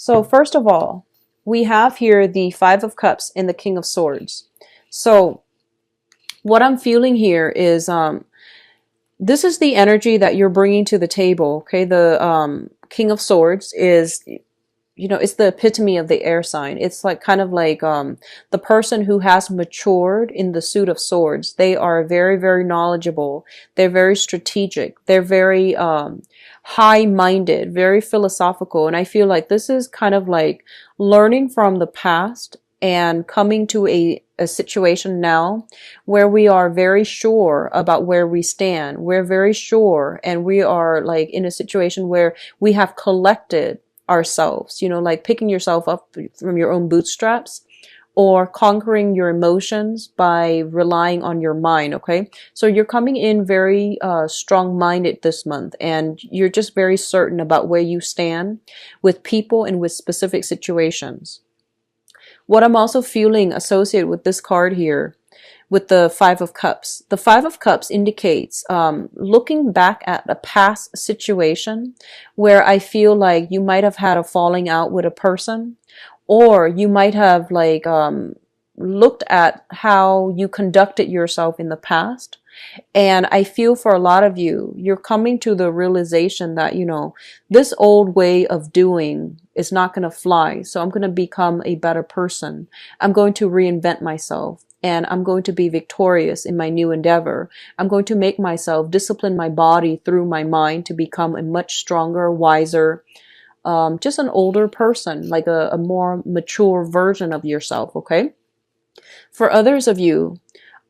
So first of all, we have here the Five of Cups and the King of Swords. So what I'm feeling here is this is the energy that you're bringing to the table. Okay, the King of Swords is, it's the epitome of the air sign. It's like kind of like the person who has matured in the suit of swords. They are very, very knowledgeable. They're very strategic. They're very high-minded, very philosophical. And I feel like this is kind of like learning from the past and coming to a situation now where we are very sure about where we stand. We're very sure, and we are like in a situation where we have collected ourselves, like picking yourself up from your own bootstraps or conquering your emotions by relying on your mind. Okay, so you're coming in very strong-minded this month, and you're just very certain about where you stand with people and with specific situations. What I'm also feeling associated with this card here, with the Five of Cups. The Five of Cups indicates looking back at a past situation where I feel like you might have had a falling out with a person, or you might have like looked at how you conducted yourself in the past. And I feel for a lot of you, you're coming to the realization that, this old way of doing is not going to fly. So I'm going to become a better person. I'm going to reinvent myself, and I'm going to be victorious in my new endeavor. I'm going to make myself discipline my body through my mind to become a much stronger, wiser, just an older person, like a more mature version of yourself. Okay. For others of you,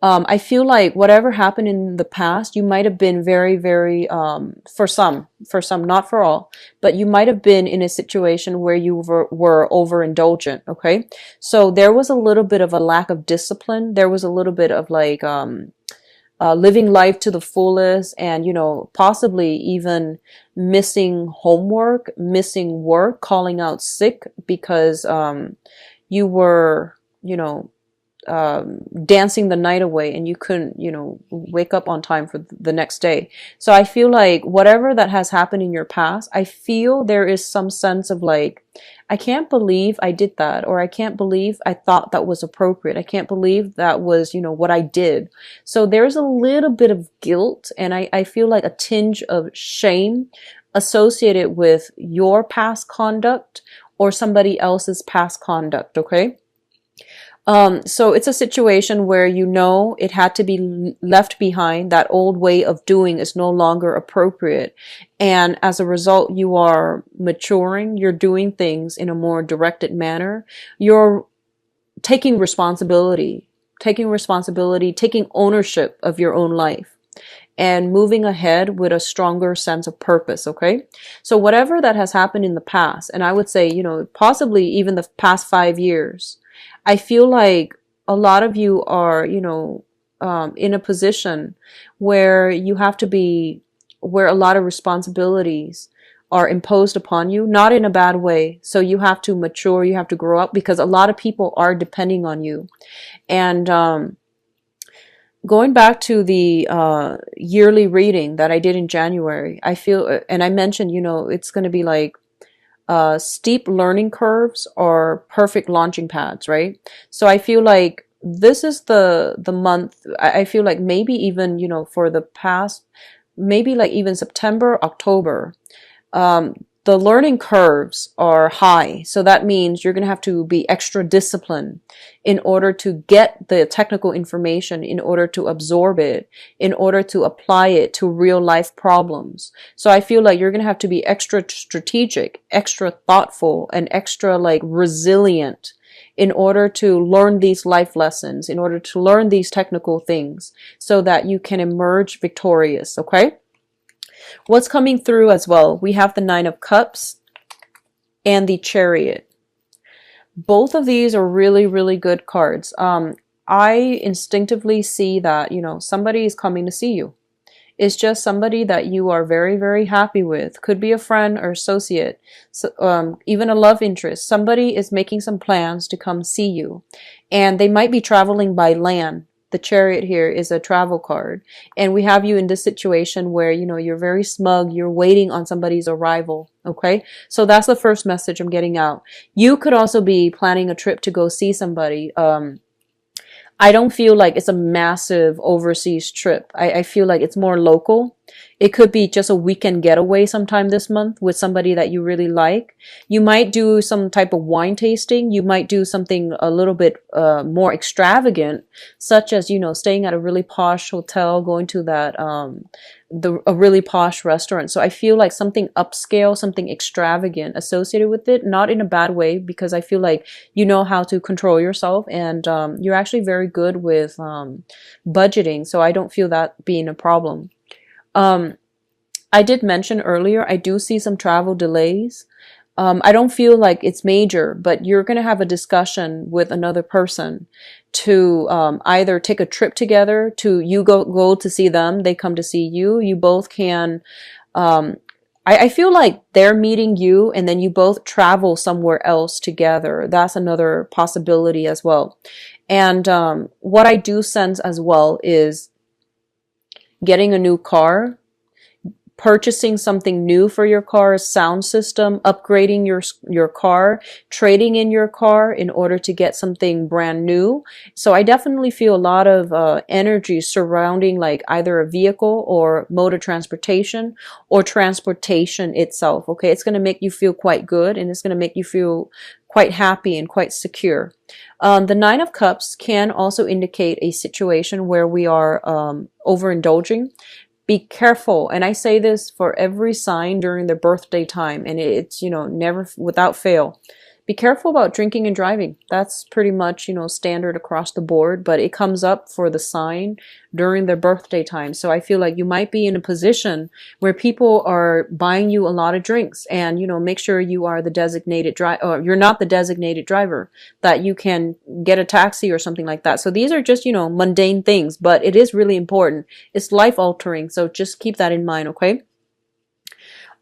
I feel like whatever happened in the past, you might have been very, very, for some, not for all, but you might have been in a situation where you were overindulgent. Okay. So there was a little bit of a lack of discipline. There was a little bit of like, living life to the fullest, and, possibly even missing homework, missing work, calling out sick because, you were, dancing the night away and you couldn't, wake up on time for the next day. So I feel like whatever that has happened in your past, I feel there is some sense of like, I can't believe I did that, or I can't believe I thought that was appropriate. I can't believe that was, what I did. So there's a little bit of guilt, and I feel like a tinge of shame associated with your past conduct or somebody else's past conduct. Okay. So it's a situation where it had to be left behind. That old way of doing is no longer appropriate. And as a result, you are maturing. You're doing things in a more directed manner. You're taking responsibility, taking ownership of your own life, and moving ahead with a stronger sense of purpose. Okay. So whatever that has happened in the past, and I would say, possibly even the past 5 years, I feel like a lot of you are, in a position where you have to be, where a lot of responsibilities are imposed upon you, not in a bad way. So you have to mature, you have to grow up, because a lot of people are depending on you. And going back to the yearly reading that I did in January, I feel, and I mentioned, it's going to be like, steep learning curves or perfect launching pads, right? So I feel like this is the month. I feel like maybe even, for the past, maybe like even September, October, the learning curves are high. So that means you're going to have to be extra disciplined in order to get the technical information, in order to absorb it, in order to apply it to real life problems. So I feel like you're going to have to be extra strategic, extra thoughtful, and extra like resilient in order to learn these life lessons, in order to learn these technical things so that you can emerge victorious. Okay. What's coming through as well? We have the Nine of Cups and the Chariot. Both of these are really, really good cards. I instinctively see that, somebody is coming to see you. It's just somebody that you are very, very happy with. Could be a friend or associate, so, even a love interest. Somebody is making some plans to come see you, and they might be traveling by land. the Chariot here is a travel card. And we have you in this situation where, you know, you're very smug, you're waiting on somebody's arrival. Okay. So that's the first message I'm getting out. You could also be planning a trip to go see somebody. I don't feel like it's a massive overseas trip. I feel like it's more local. It could be just a weekend getaway sometime this month with somebody that you really like. You might do some type of wine tasting. You might do something a little bit more extravagant, such as, you know, staying at a really posh hotel, going to that a really posh restaurant. So I feel like something upscale, something extravagant associated with it, not in a bad way, because I feel like you know how to control yourself, and you're actually very good with budgeting. So I don't feel that being a problem. I did mention earlier, I do see some travel delays. I don't feel like it's major, but you're going to have a discussion with another person to either take a trip together, to you go to see them, they come to see you. You both can, I feel like they're meeting you and then you both travel somewhere else together. That's another possibility as well. And what I do sense as well is getting a new car, purchasing something new for your car, sound system, upgrading your car, trading in your car in order to get something brand new. So I definitely feel a lot of energy surrounding like either a vehicle or mode of transportation or transportation itself. Okay, it's going to make you feel quite good, and it's going to make you feel quite happy and quite secure. The Nine of Cups can also indicate a situation where we are overindulging. Be careful, and I say this for every sign during their birthday time, and it's, you know, never without fail. Be careful about drinking and driving. That's pretty much, you know, standard across the board, but it comes up for the sign during their birthday time. So I feel like you might be in a position where people are buying you a lot of drinks, and, you know, make sure you are the designated driver, or you're not the designated driver, that you can get a taxi or something like that. So these are just, you know, mundane things, but it is really important. It's life altering. So just keep that in mind. Okay.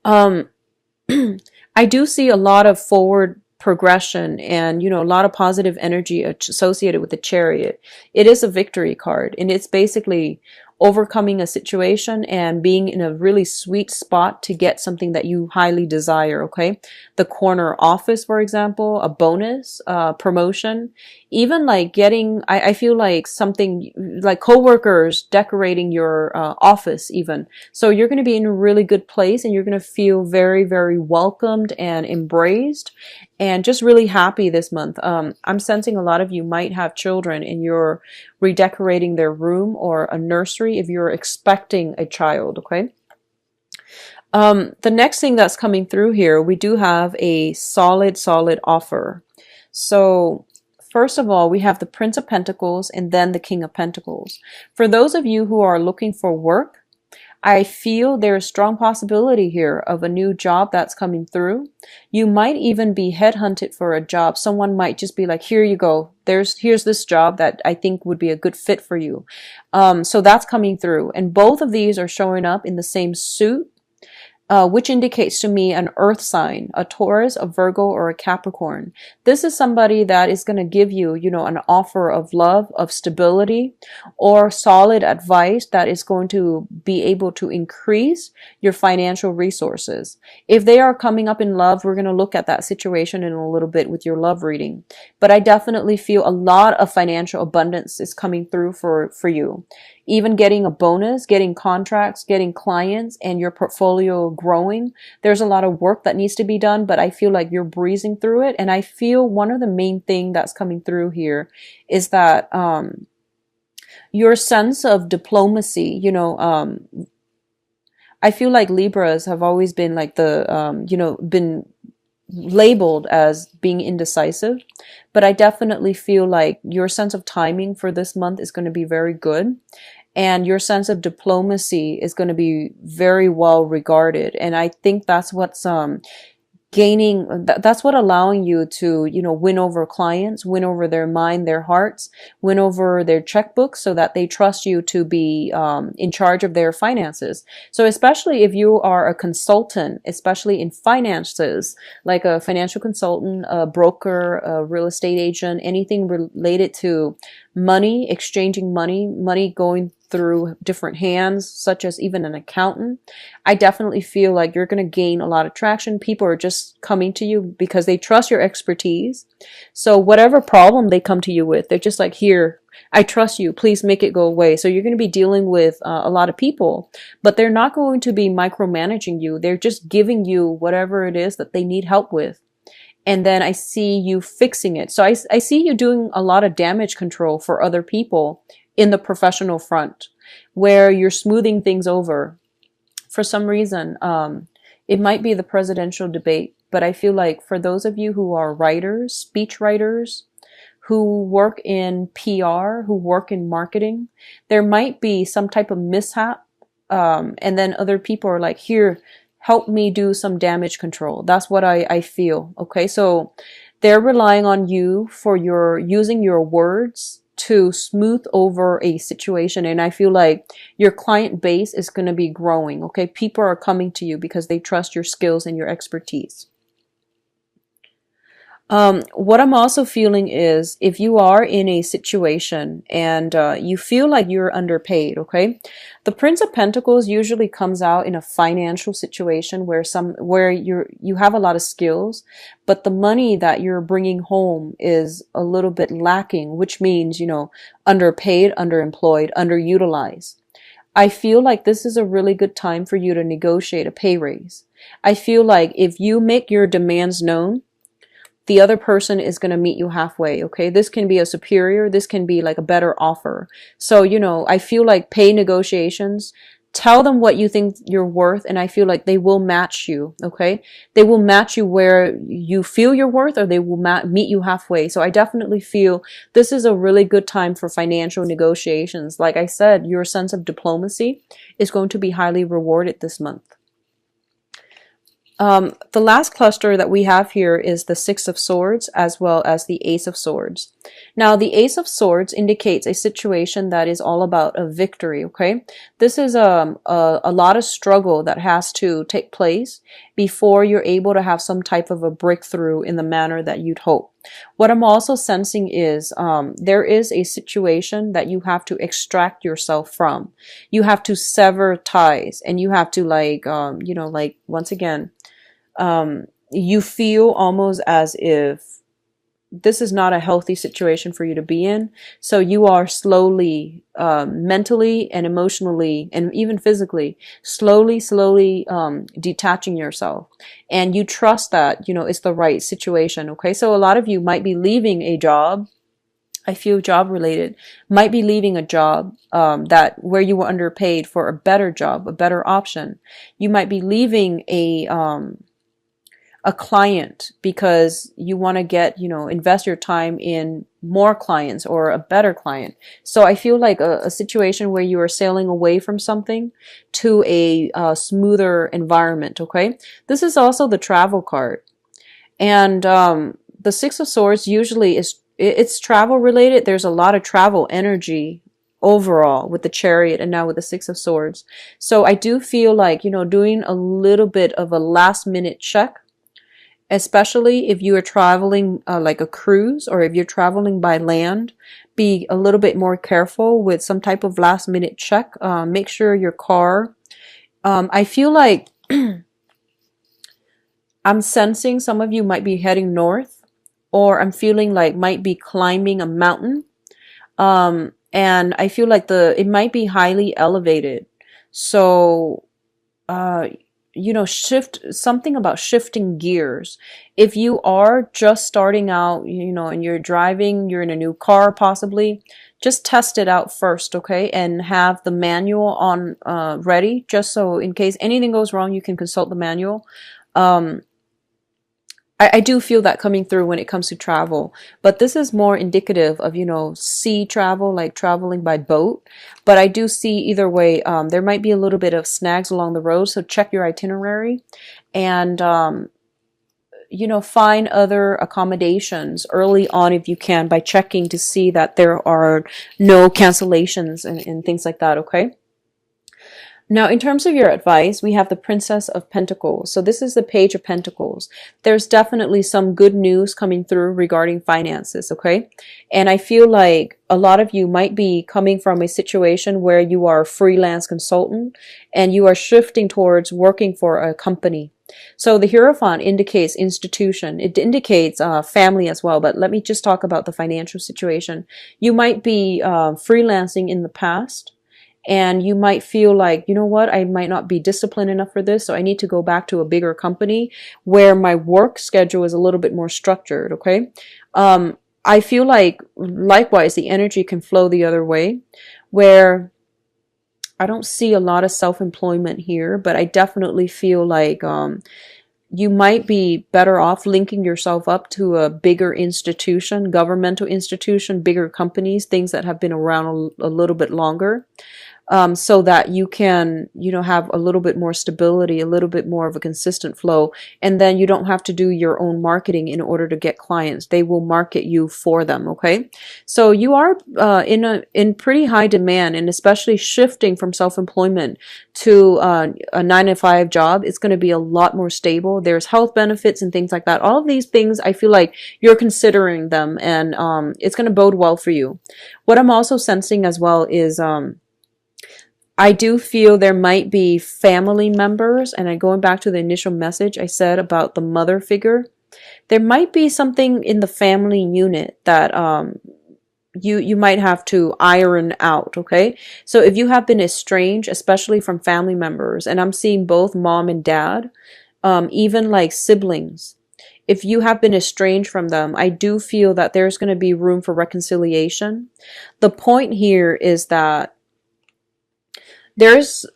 I do see a lot of forward progression and, you know, a lot of positive energy associated with the Chariot. It is a victory card, and it's basically overcoming a situation and being in a really sweet spot to get something that you highly desire. Okay. The corner office, for example, a bonus, promotion, even like getting, I feel like something like coworkers decorating your office even. So you're going to be in a really good place, and you're going to feel very, very welcomed and embraced and just really happy this month. I'm sensing a lot of you might have children and you're redecorating their room, or a nursery if you're expecting a child. Okay. The next thing that's coming through here, we do have a solid offer. So first of all, we have the Prince of Pentacles and then the King of Pentacles. For those of you who are looking for work, I feel there's strong possibility here of a new job that's coming through. You might even be headhunted for a job. Someone might just be like, here you go. Here's this job that I think would be a good fit for you. So that's coming through. And both of these are showing up in the same suit, which indicates to me an earth sign, a Taurus, a Virgo, or a Capricorn. This is somebody that is going to give you, you know, an offer of love, of stability, or solid advice that is going to be able to increase your financial resources. If they are coming up in love, we're going to look at that situation in a little bit with your love reading. But I definitely feel a lot of financial abundance is coming through for you. Even getting a bonus, getting contracts, getting clients, and your portfolio growing. There's a lot of work that needs to be done, but I feel like you're breezing through it. And I feel one of the main things that's coming through here is that your sense of diplomacy, you know, I feel like Libras have always been like the, you know, been labeled as being indecisive, but I definitely feel like your sense of timing for this month is going to be very good. And your sense of diplomacy is going to be very well regarded. And I think that's what's that's what allowing you to, you know, win over clients, win over their mind, their hearts, win over their checkbooks, so that they trust you to be in charge of their finances. So especially if you are a consultant, especially in finances, like a financial consultant, a broker, a real estate agent, anything related to money, exchanging money going through different hands, such as even an accountant. I definitely feel like you're going to gain a lot of traction. People are just coming to you because they trust your expertise. So whatever problem they come to you with, they're just like, here, I trust you, please make it go away. So you're going to be dealing with a lot of people, but they're not going to be micromanaging you. They're just giving you whatever it is that they need help with. And then I see you fixing it. So I see you doing a lot of damage control for other people in the professional front, where you're smoothing things over. For some reason, it might be the presidential debate, but I feel like for those of you who are writers, speech writers, who work in PR, who work in marketing, there might be some type of mishap. And then other people are like, here, help me do some damage control. That's what I feel. Okay. So they're relying on you for using your words to smooth over a situation. And I feel like your client base is going to be growing. Okay. People are coming to you because they trust your skills and your expertise. What I'm also feeling is if you are in a situation and you feel like you're underpaid, okay? The Prince of Pentacles usually comes out in a financial situation where you have a lot of skills, but the money that you're bringing home is a little bit lacking, which means, underpaid, underemployed, underutilized. I feel like this is a really good time for you to negotiate a pay raise. I feel like if you make your demands known, the other person is going to meet you halfway, okay? This can be a superior. This can be like a better offer. So, I feel like pay negotiations, tell them what you think you're worth, and I feel like they will match you, okay? They will match you where you feel you're worth, or they will meet you halfway. So I definitely feel this is a really good time for financial negotiations. Like I said, your sense of diplomacy is going to be highly rewarded this month. The last cluster that we have here is the Six of Swords as well as the Ace of Swords. Now, the Ace of Swords indicates a situation that is all about a victory, okay? This is a lot of struggle that has to take place before you're able to have some type of a breakthrough in the manner that you'd hope. What I'm also sensing is there is a situation that you have to extract yourself from. You have to sever ties, and you have to once again, you feel almost as if this is not a healthy situation for you to be in. So you are slowly, mentally and emotionally and even physically, slowly, detaching yourself. And you trust that, it's the right situation. Okay. So a lot of you might be leaving a job. I feel job related, might be leaving a job, that where you were underpaid for a better job, a better option. You might be leaving a client because you want to get, invest your time in more clients or a better client. So I feel like a situation where you are sailing away from something to a smoother environment. Okay. This is also the travel card. And, the Six of Swords usually it's travel related. There's a lot of travel energy overall with the Chariot and now with the Six of Swords. So I do feel like, doing a little bit of a last minute check, especially if you are traveling like a cruise, or if you're traveling by land, be a little bit more careful with some type of last minute check. Make sure your car, I feel like I'm sensing some of you might be heading north, or I'm feeling like might be climbing a mountain. And I feel like it might be highly elevated. So, shift something about shifting gears. If you are just starting out, and you're driving, you're in a new car possibly, just test it out first, okay? And have the manual on ready, just so in case anything goes wrong, you can consult the manual. I do feel that coming through when it comes to travel, but this is more indicative of, sea travel, like traveling by boat. But I do see either way, there might be a little bit of snags along the road. So check your itinerary and, find other accommodations early on if you can, by checking to see that there are no cancellations and things like that. Okay. Now, in terms of your advice, we have the Princess of Pentacles. So this is the Page of Pentacles. There's definitely some good news coming through regarding finances, okay? And I feel like a lot of you might be coming from a situation where you are a freelance consultant and you are shifting towards working for a company. So the Hierophant indicates institution. It indicates family as well, but let me just talk about the financial situation. You might be freelancing in the past, and you might feel like, you know what, I might not be disciplined enough for this, so I need to go back to a bigger company where my work schedule is a little bit more structured, okay? I feel like, likewise, the energy can flow the other way, where I don't see a lot of self-employment here, but I definitely feel like you might be better off linking yourself up to a bigger institution, governmental institution, bigger companies, things that have been around a little bit longer. So that you can, you know, have a little bit more stability, a little bit more of a consistent flow. And then you don't have to do your own marketing in order to get clients. They will market you for them. Okay. So you are in pretty high demand, and especially shifting from self-employment to a 9-to-5 job. It's going to be a lot more stable. There's health benefits and things like that. All of these things, I feel like you're considering them, and it's going to bode well for you. What I'm also sensing as well is I do feel there might be family members, and I'm going back to the initial message I said about the mother figure. There might be something in the family unit that you might have to iron out, okay? So if you have been estranged, especially from family members, and I'm seeing both mom and dad, even like siblings, if you have been estranged from them, I do feel that there's going to be room for reconciliation. The point here is that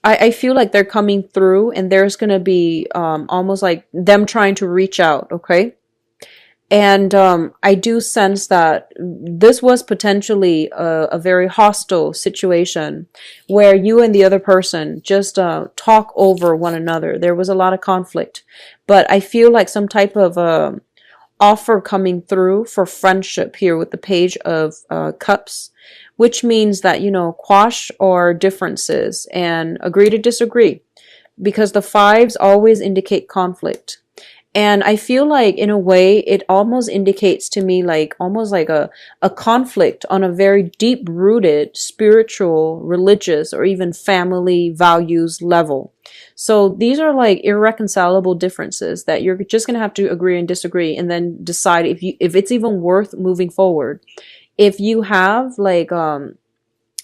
I feel like they're coming through, and there's going to be almost like them trying to reach out, okay? And I do sense that this was potentially a very hostile situation where you and the other person just talk over one another. There was a lot of conflict, but I feel like some type of offer coming through for friendship here with the Page of Cups, which means that, you know, quash our differences and agree to disagree, because the fives always indicate conflict. And I feel like, in a way, it almost indicates to me like almost like a conflict on a very deep rooted spiritual, religious, or even family values level. So these are like irreconcilable differences that you're just going to have to agree and disagree, and then decide if it's even worth moving forward. If you have like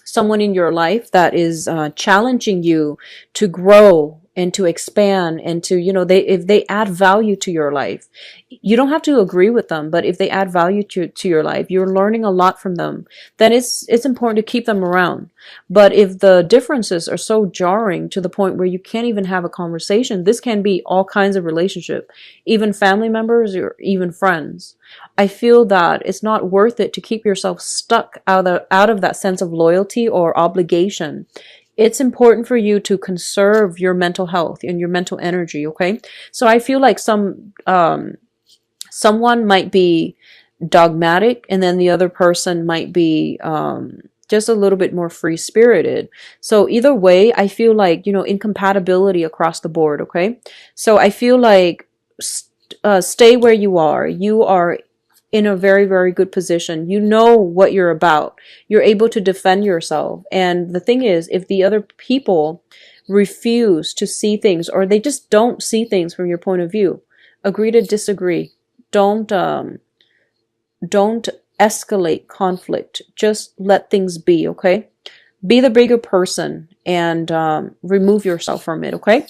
someone in your life that is challenging you to grow and to expand and to, you know, if they add value to your life, you don't have to agree with them, but if they add value to your life, you're learning a lot from them, then it's important to keep them around. But if the differences are so jarring to the point where you can't even have a conversation, this can be all kinds of relationship, even family members or even friends. I feel that it's not worth it to keep yourself stuck out of that sense of loyalty or obligation. It's important for you to conserve your mental health and your mental energy, okay? So I feel like someone might be dogmatic, and then the other person might be just a little bit more free-spirited. So either way, I feel like, you know, incompatibility across the board, okay? So I feel like stay where you are. You are in a very, very good position. You know what you're about. You're able to defend yourself. And the thing is, if the other people refuse to see things, or they just don't see things from your point of view, agree to disagree. Don't escalate conflict. Just let things be, okay? Be the bigger person and remove yourself from it, okay?